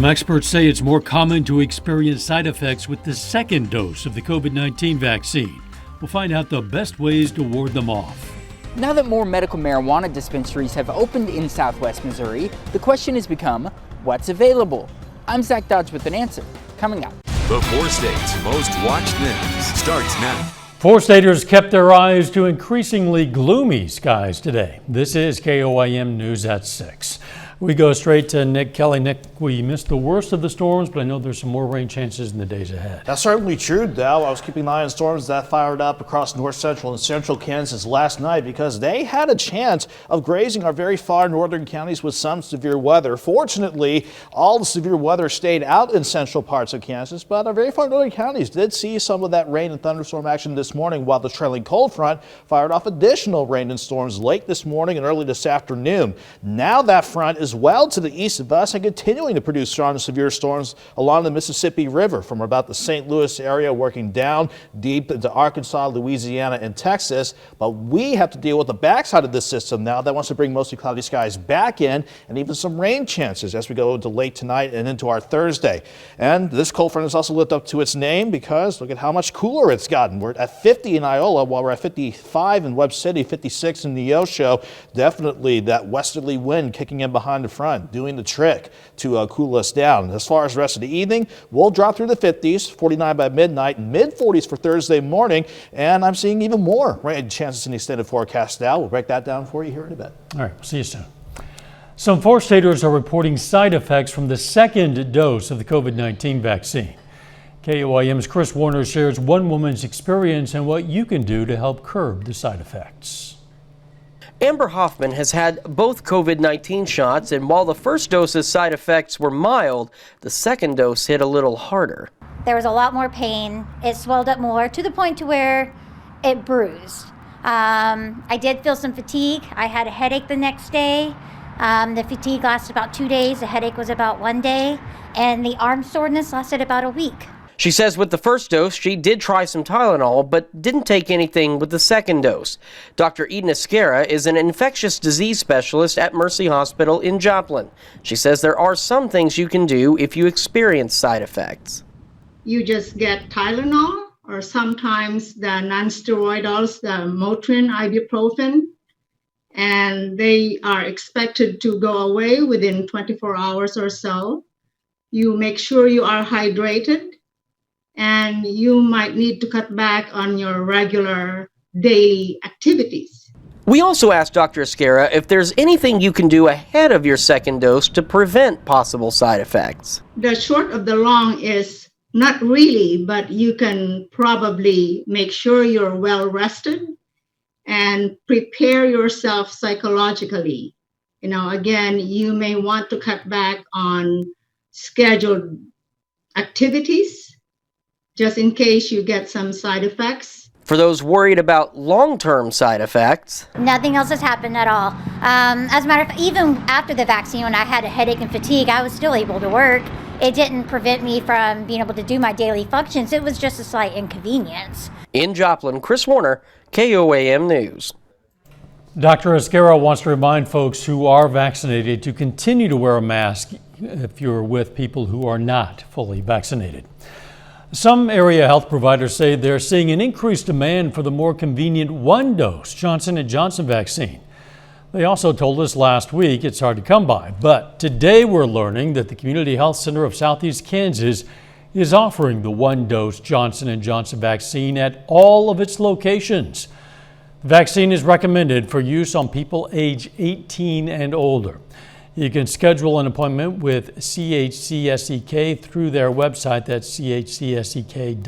Some experts say it's more common to experience side effects with the second dose of the COVID-19 vaccine. We'll find out the best ways to ward them off. Now that more medical marijuana dispensaries have opened in Southwest Missouri, the question has become, what's available? I'm Zach Dodge with an answer, coming up. The four states' most watched news starts now. Four-staters kept their eyes to increasingly gloomy skies today. This is KOIM News at 6. We go straight to Nick Kelly. Nick, we missed the worst of the storms, but I know there's some more rain chances in the days ahead. That's certainly true, Dell. I was keeping an eye on storms that fired up across north central and central Kansas last night because they had a chance of grazing our very far northern counties with some severe weather. Fortunately, all the severe weather stayed out in central parts of Kansas, but our very far northern counties did see some of that rain and thunderstorm action this morning, while the trailing cold front fired off additional rain and storms late this morning and early this afternoon. Now that front is well to the east of us and continuing to produce strong and severe storms along the Mississippi River from about the St. Louis area working down deep into Arkansas, Louisiana, and Texas. But we have to deal with the backside of this system now that wants to bring mostly cloudy skies back in and even some rain chances as we go into late tonight and into our Thursday. And this cold front has also lived up to its name because look at how much cooler it's gotten. We're at 50 in Iola while we're at 55 in Webb City, 56 in Neosho. Definitely that westerly wind kicking in behind the front, doing the trick to cool us down. As far as the rest of the evening, we'll drop through the 50s, 49 by midnight, mid 40s for Thursday morning, and I'm seeing even more rain chances in the extended forecast now. We'll break that down for you here in a bit. All right, we'll see you soon. Some four-staters are reporting side effects from the second dose of the COVID-19 vaccine. KOIM's Chris Warner shares one woman's experience and what you can do to help curb the side effects. Amber Hoffman has had both COVID-19 shots, and while the first dose's side effects were mild, the second dose hit a little harder. There was a lot more pain. It swelled up more to the point to where it bruised. I did feel some fatigue. I had a headache the next day. The fatigue lasted about 2 days. The headache was about 1 day, and the arm soreness lasted about a week. She says with the first dose, she did try some Tylenol, but didn't take anything with the second dose. Dr. Edna Esquera is an infectious disease specialist at Mercy Hospital in Joplin. She says there are some things you can do if you experience side effects. You just get Tylenol, or sometimes the nonsteroidals, the Motrin, ibuprofen, and they are expected to go away within 24 hours or so. You make sure you are hydrated, and you might need to cut back on your regular daily activities. We also asked Dr. Esquera if there's anything you can do ahead of your second dose to prevent possible side effects. The short of the long is not really, but you can probably make sure you're well rested and prepare yourself psychologically. Again, you may want to cut back on scheduled activities just in case you get some side effects. For those worried about long-term side effects, Nothing else has happened at all. As a matter of fact, even after the vaccine, when I had a headache and fatigue, I was still able to work. It didn't prevent me from being able to do my daily functions. It was just a slight inconvenience. In Joplin, Chris Warner, KOAM News. Dr. Esquera wants to remind folks who are vaccinated to continue to wear a mask if you're with people who are not fully vaccinated. Some area health providers say they're seeing an increased demand for the more convenient one-dose Johnson & Johnson vaccine. They also told us last week it's hard to come by, but today we're learning that the Community Health Center of Southeast Kansas is offering the one-dose Johnson & Johnson vaccine at all of its locations. The vaccine is recommended for use on people age 18 and older. You can schedule an appointment with CHCSEK through their website, that's chcsek.org.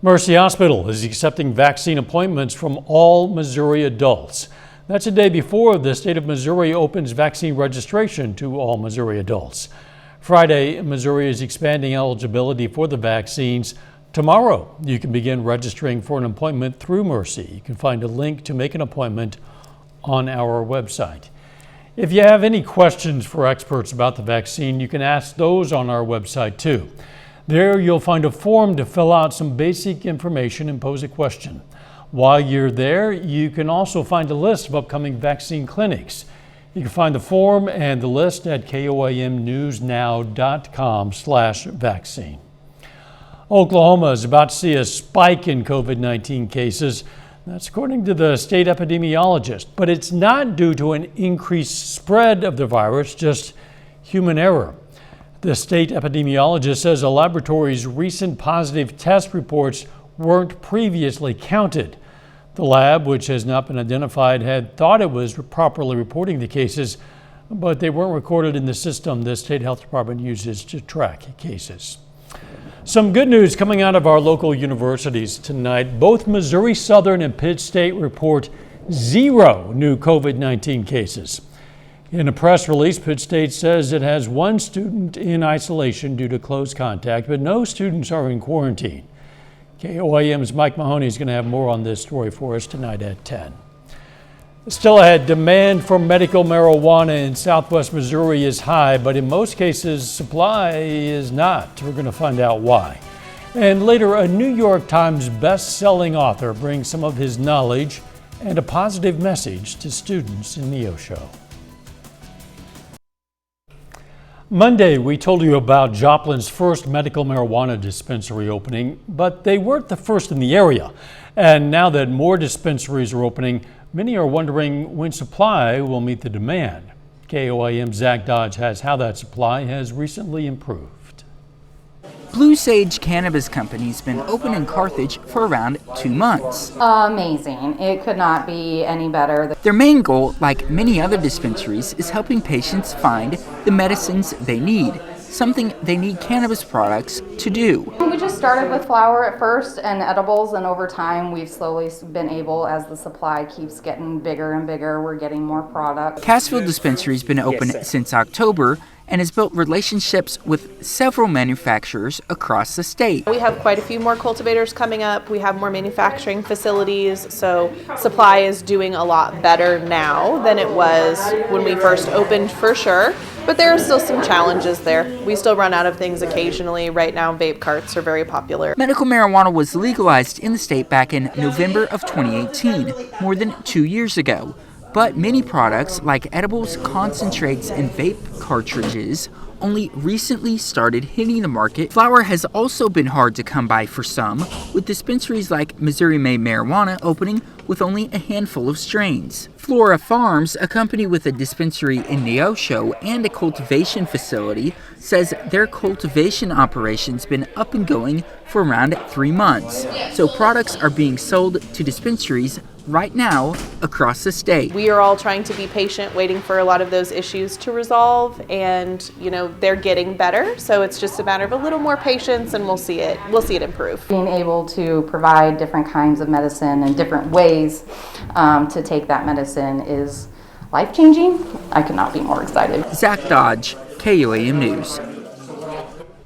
Mercy Hospital is accepting vaccine appointments from all Missouri adults. That's a day before the state of Missouri opens vaccine registration to all Missouri adults. Friday, Missouri is expanding eligibility for the vaccines. Tomorrow, you can begin registering for an appointment through Mercy. You can find a link to make an appointment on our website. If you have any questions for experts about the vaccine, you can ask those on our website too. There you'll find a form to fill out some basic information and pose a question. While you're there, you can also find a list of upcoming vaccine clinics. You can find the form and the list at koamnewsnow.com/vaccine. Oklahoma is about to see a spike in COVID-19 cases. That's according to the state epidemiologist, but it's not due to an increased spread of the virus, just human error. The state epidemiologist says a laboratory's recent positive test reports weren't previously counted. The lab, which has not been identified, had thought it was properly reporting the cases, but they weren't recorded in the system the state health department uses to track cases. Some good news coming out of our local universities tonight. Both Missouri Southern and Pitt State report 0 new COVID-19 cases. In a press release, Pitt State says it has 1 student in isolation due to close contact, but no students are in quarantine. KOAM's Mike Mahoney is going to have more on this story for us tonight at 10. Still ahead, demand for medical marijuana in southwest Missouri is high, but in most cases, supply is not. We're going to find out why. And later, a New York Times best-selling author brings some of his knowledge and a positive message to students in Neosho. Monday, we told you about Joplin's first medical marijuana dispensary opening, but they weren't the first in the area. And now that more dispensaries are opening, many are wondering when supply will meet the demand. KOAM's Zach Dodge has how that supply has recently improved. Blue Sage Cannabis Company's been open in Carthage for around 2 months. Amazing. It could not be any better. Their main goal, like many other dispensaries, is helping patients find the medicines they need, something they need cannabis products to do. We just started with flower at first and edibles, and over time we've slowly been able, as the supply keeps getting bigger and bigger, we're getting more product. Cassville Dispensary's been open since October and has built relationships with several manufacturers across the state. We have quite a few more cultivators coming up. We have more manufacturing facilities, so supply is doing a lot better now than it was when we first opened, for sure. But there are still some challenges there. We still run out of things occasionally. Right now, vape carts are very popular. Medical marijuana was legalized in the state back in November of 2018, more than 2 years ago. But many products like edibles, concentrates, and vape cartridges only recently started hitting the market. Flower has also been hard to come by for some, with dispensaries like Missouri Made Marijuana opening with only a handful of strains. Flora Farms, a company with a dispensary in Neosho and a cultivation facility, says their cultivation operation's been up and going for around 3 months. So products are being sold to dispensaries right now across the state. We are all trying to be patient, waiting for a lot of those issues to resolve, and they're getting better. So it's just a matter of a little more patience, and we'll see it improve. Being able to provide different kinds of medicine and different ways to take that medicine is life-changing. I could not be more excited. Zach Dodge, KOAM News.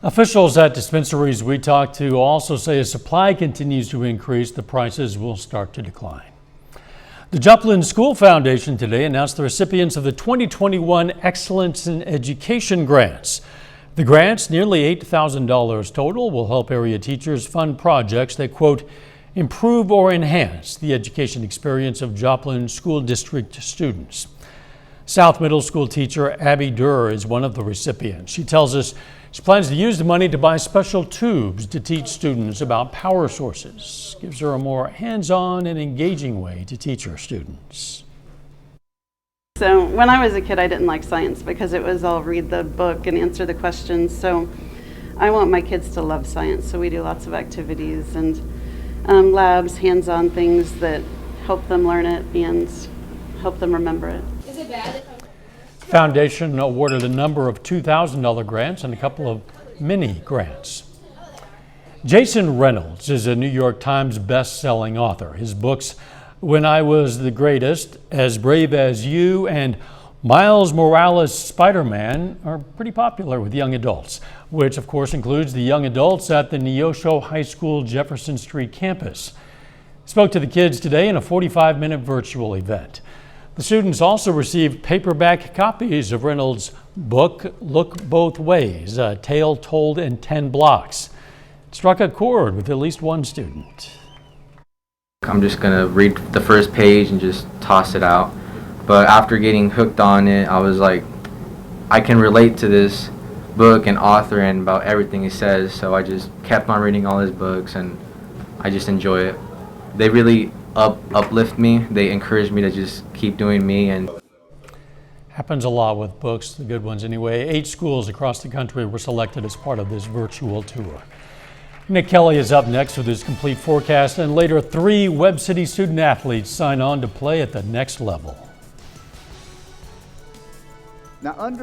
Officials at dispensaries we talked to also say as supply continues to increase, the prices will start to decline. The Joplin School Foundation today announced the recipients of the 2021 Excellence in Education grants. The grants, nearly $8,000 total, will help area teachers fund projects that, quote, improve or enhance the education experience of Joplin School District students. South Middle School teacher Abby Durr is one of the recipients. She tells us she plans to use the money to buy special tubes to teach students about power sources. Gives her a more hands-on and engaging way to teach her students. So when I was a kid, I didn't like science because it was all read the book and answer the questions. So I want my kids to love science. So we do lots of activities and labs, hands-on things that help them learn it and help them remember it. Is it bad? Foundation awarded a number of $2,000 grants and a couple of mini grants. Jason Reynolds is a New York Times best-selling author. His books, When I Was the Greatest, As Brave as You, and Miles Morales' Spider-Man are pretty popular with young adults, which of course includes the young adults at the Neosho High School Jefferson Street campus. Spoke to the kids today in a 45-minute virtual event. The students also received paperback copies of Reynolds' book, Look Both Ways, A Tale Told in 10 Blocks. It struck a chord with at least one student. I'm just going to read the first page and just toss it out. But after getting hooked on it, I was like, I can relate to this book and author and about everything he says. So I just kept on reading all his books, and I just enjoy it. They really uplift me. They encourage me to just keep doing me. And happens a lot with books, the good ones anyway. 8 schools across the country were selected as part of this virtual tour. Nick Kelly is up next with his complete forecast, and later 3 Webb City student athletes sign on to play at the next level. Now,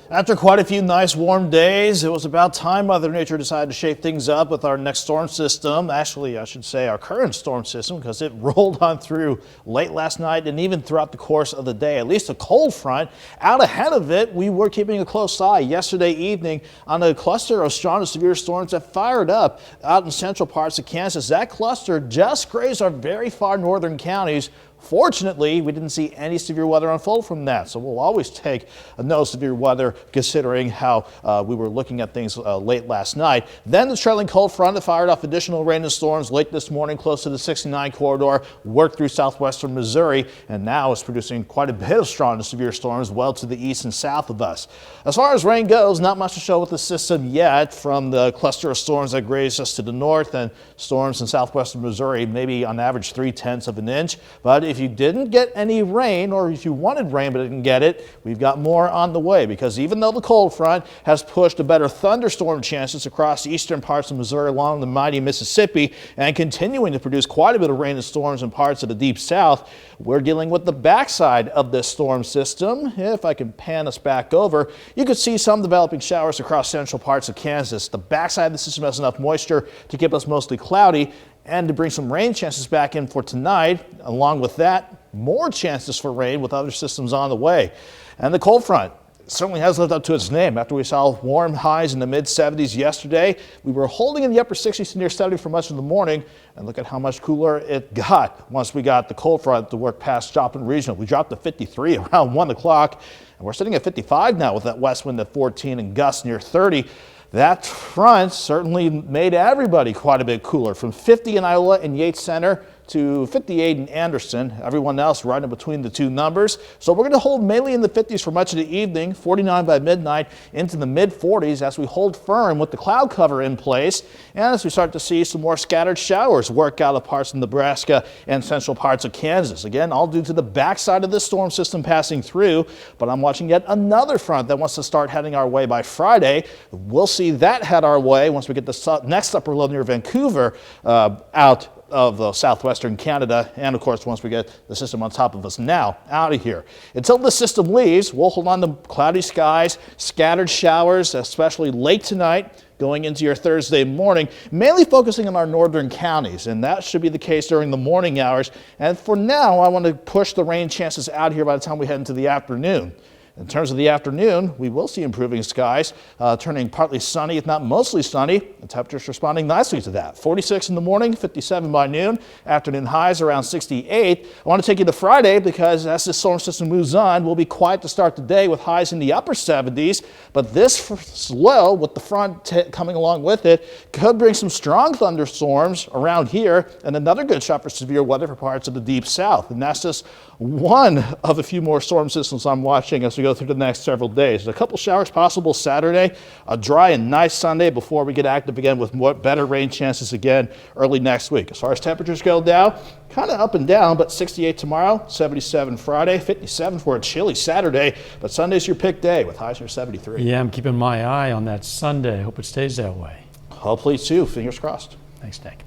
after quite a few nice warm days, it was about time Mother Nature decided to shake things up with our next storm system. Actually, I should say our current storm system, because it rolled on through late last night and even throughout the course of the day. At least a cold front out ahead of it. We were keeping a close eye yesterday evening on a cluster of strong to severe storms that fired up out in central parts of Kansas. That cluster just grazed our very far northern counties. Fortunately, we didn't see any severe weather unfold from that, so we'll always take no severe weather considering how we were looking at things late last night. Then the trailing cold front that fired off additional rain and storms late this morning close to the 69 corridor worked through southwestern Missouri, and now is producing quite a bit of strong to severe storms well to the east and south of us. As far as rain goes, not much to show with the system yet from the cluster of storms that grazed us to the north, and storms in southwestern Missouri maybe on average 3/10 of an inch. But if you didn't get any rain, or if you wanted rain but didn't get it, we've got more on the way, because even though the cold front has pushed a better thunderstorm chances across the eastern parts of Missouri along the mighty Mississippi and continuing to produce quite a bit of rain and storms in parts of the deep south, we're dealing with the backside of this storm system. If I can pan us back over, you could see some developing showers across central parts of Kansas. The backside of the system has enough moisture to keep us mostly cloudy and to bring some rain chances back in for tonight. Along with that, more chances for rain with other systems on the way. And the cold front certainly has lived up to its name. After we saw warm highs in the mid-70s yesterday, we were holding in the upper 60s to near 70 for much of the morning, and look at how much cooler it got once we got the cold front to work past Joplin Regional. We dropped to 53 around 1 o'clock, and we're sitting at 55 now with that west wind at 14 and gusts near 30. That front certainly made everybody quite a bit cooler, from 50 in Iowa and Yates Center to 58 in Anderson. Everyone else right in between the two numbers. So we're going to hold mainly in the 50s for much of the evening, 49 by midnight into the mid 40s as we hold firm with the cloud cover in place, and as we start to see some more scattered showers work out of parts of Nebraska and central parts of Kansas. Again, all due to the backside of this storm system passing through, but I'm watching yet another front that wants to start heading our way by Friday. We'll see that head our way once we get the next upper low near Vancouver out of southwestern Canada, and of course once we get the system on top of us now out of here. Until the system leaves, we'll hold on to cloudy skies, scattered showers, especially late tonight going into your Thursday morning, mainly focusing on our northern counties, and that should be the case during the morning hours. And for now, I want to push the rain chances out here by the time we head into the afternoon. In terms of the afternoon, we will see improving skies, turning partly sunny, if not mostly sunny, and temperatures responding nicely to that. 46 in the morning, 57 by noon, afternoon highs around 68. I want to take you to Friday because as this storm system moves on, we'll be quiet to start the day with highs in the upper 70s, but this low with the front coming along with it could bring some strong thunderstorms around here and another good shot for severe weather for parts of the deep south. And that's just one of a few more storm systems I'm watching as we go through the next several days. A couple showers possible Saturday, a dry and nice Sunday before we get active again with more better rain chances again early next week. As far as temperatures go now, kind of up and down, but 68 tomorrow, 77 Friday, 57 for a chilly Saturday, but Sunday's your pick day with highs near 73. Yeah, I'm keeping my eye on that Sunday. Hope it stays that way. Hopefully too, fingers crossed. Thanks, Nick.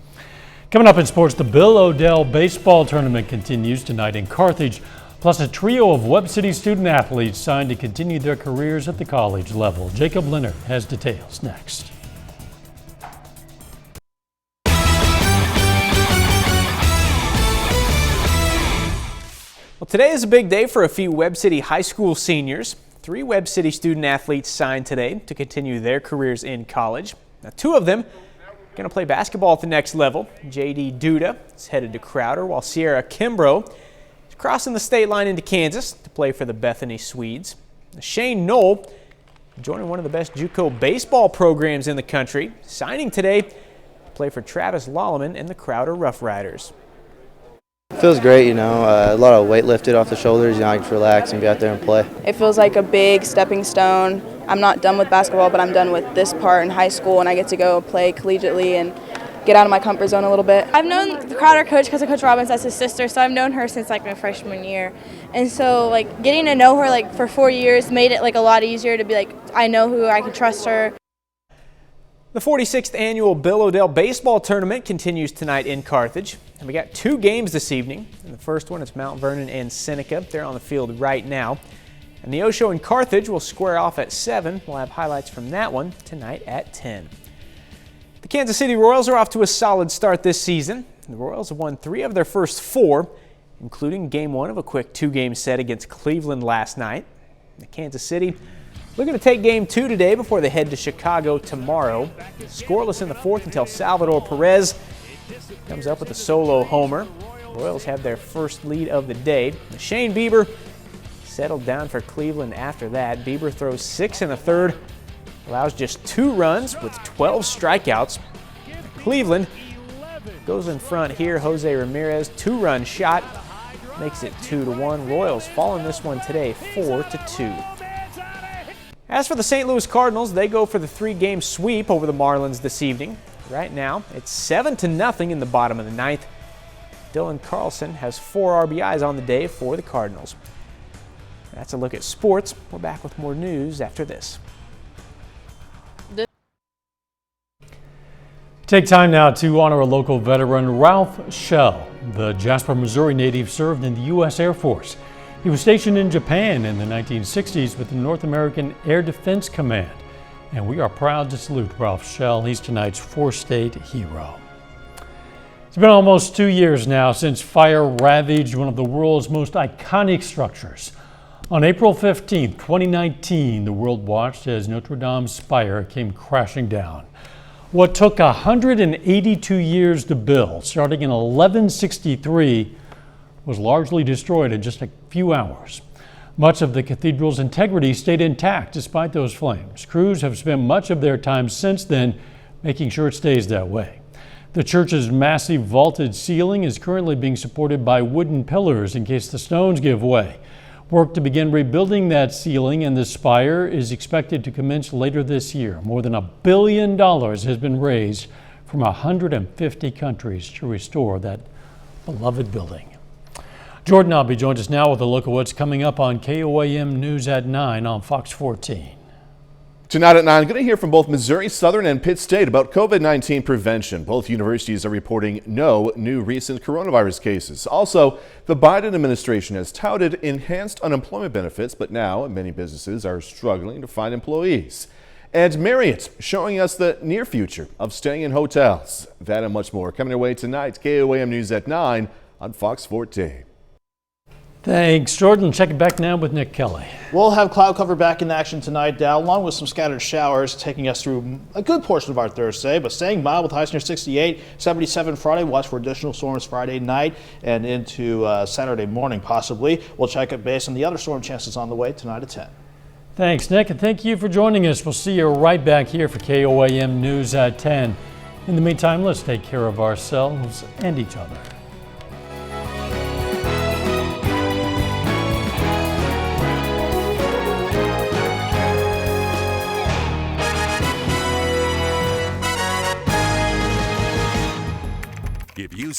Coming up in sports, the Bill O'Dell baseball tournament continues tonight in Carthage, plus a trio of Webb City student athletes signed to continue their careers at the college level. Jacob Leonard has details next. Well, today is a big day for a few Webb City high school seniors. 3 Webb City student athletes signed today to continue their careers in college. Now, 2 of them are going to play basketball at the next level. J.D. Duda is headed to Crowder, while Sierra Kimbrough is crossing the state line into Kansas to play for the Bethany Swedes. Shane Knoll joining one of the best JUCO baseball programs in the country, signing today play for Travis Lolleman and the Crowder Rough Riders. Feels great, a lot of weight lifted off the shoulders, I can relax and get out there and play. It feels like a big stepping stone. I'm not done with basketball, but I'm done with this part in high school, and I get to go play collegiately and get out of my comfort zone a little bit. I've known the Crowder coach because of Coach Robbins, that's his sister, so I've known her since my freshman year. And so getting to know her for 4 years made it a lot easier to be I know who I can trust her. The 46th annual Bill O'Dell Baseball Tournament continues tonight in Carthage. And we got 2 games this evening. And the first one is Mount Vernon and Seneca. They're on the field right now. And the Osho and Carthage will square off at 7. We'll have highlights from that one tonight at 10. The Kansas City Royals are off to a solid start this season. The Royals have won 3 of their first 4, including Game 1 of a quick 2-game set against Cleveland last night. The Kansas City looking to take Game 2 today before they head to Chicago tomorrow. Scoreless in the 4th until Salvador Perez comes up with a solo homer. The Royals have their first lead of the day. Shane Bieber settled down for Cleveland after that. Bieber throws 6 in the 3rd, allows just 2 runs with 12 strikeouts. Cleveland goes in front here. Jose Ramirez, 2-run shot, makes it 2-1. Royals fall in this one today, 4-2. As for the St. Louis Cardinals, they go for the 3-game sweep over the Marlins this evening. Right now, it's 7-0 in the bottom of the 9th. Dylan Carlson has 4 RBIs on the day for the Cardinals. That's a look at sports. We're back with more news after this. Take time now to honor a local veteran, Ralph Schell. The Jasper, Missouri native served in the U.S. Air Force. He was stationed in Japan in the 1960s with the North American Air Defense Command. And we are proud to salute Ralph Schell. He's tonight's 4-state hero. It's been almost 2 years now since fire ravaged one of the world's most iconic structures. On April 15, 2019, the world watched as Notre Dame's spire came crashing down. What took 182 years to build, starting in 1163, was largely destroyed in just a few hours. Much of the cathedral's integrity stayed intact despite those flames. Crews have spent much of their time since then making sure it stays that way. The church's massive vaulted ceiling is currently being supported by wooden pillars in case the stones give way. Work to begin rebuilding that ceiling and the spire is expected to commence later this year. More than $1 billion has been raised from 150 countries to restore that beloved building. Jordan Albee joins us now with a look at what's coming up on KOAM News at 9 on Fox 14. Tonight at 9, going to hear from both Missouri Southern and Pitt State about COVID-19 prevention. Both universities are reporting no new recent coronavirus cases. Also, the Biden administration has touted enhanced unemployment benefits, but now many businesses are struggling to find employees. And Marriott showing us the near future of staying in hotels. That and much more coming your way tonight. KOAM News at 9 on Fox 14. Thanks, Jordan. Check it back now with Nick Kelly. We'll have cloud cover back in action tonight, Dow, along with some scattered showers, taking us through a good portion of our Thursday, but staying mild with highs near 68, 77 Friday. Watch for additional storms Friday night and into Saturday morning, possibly. We'll check it based on the other storm chances on the way tonight at 10. Thanks, Nick, and thank you for joining us. We'll see you right back here for KOAM News at 10. In the meantime, let's take care of ourselves and each other.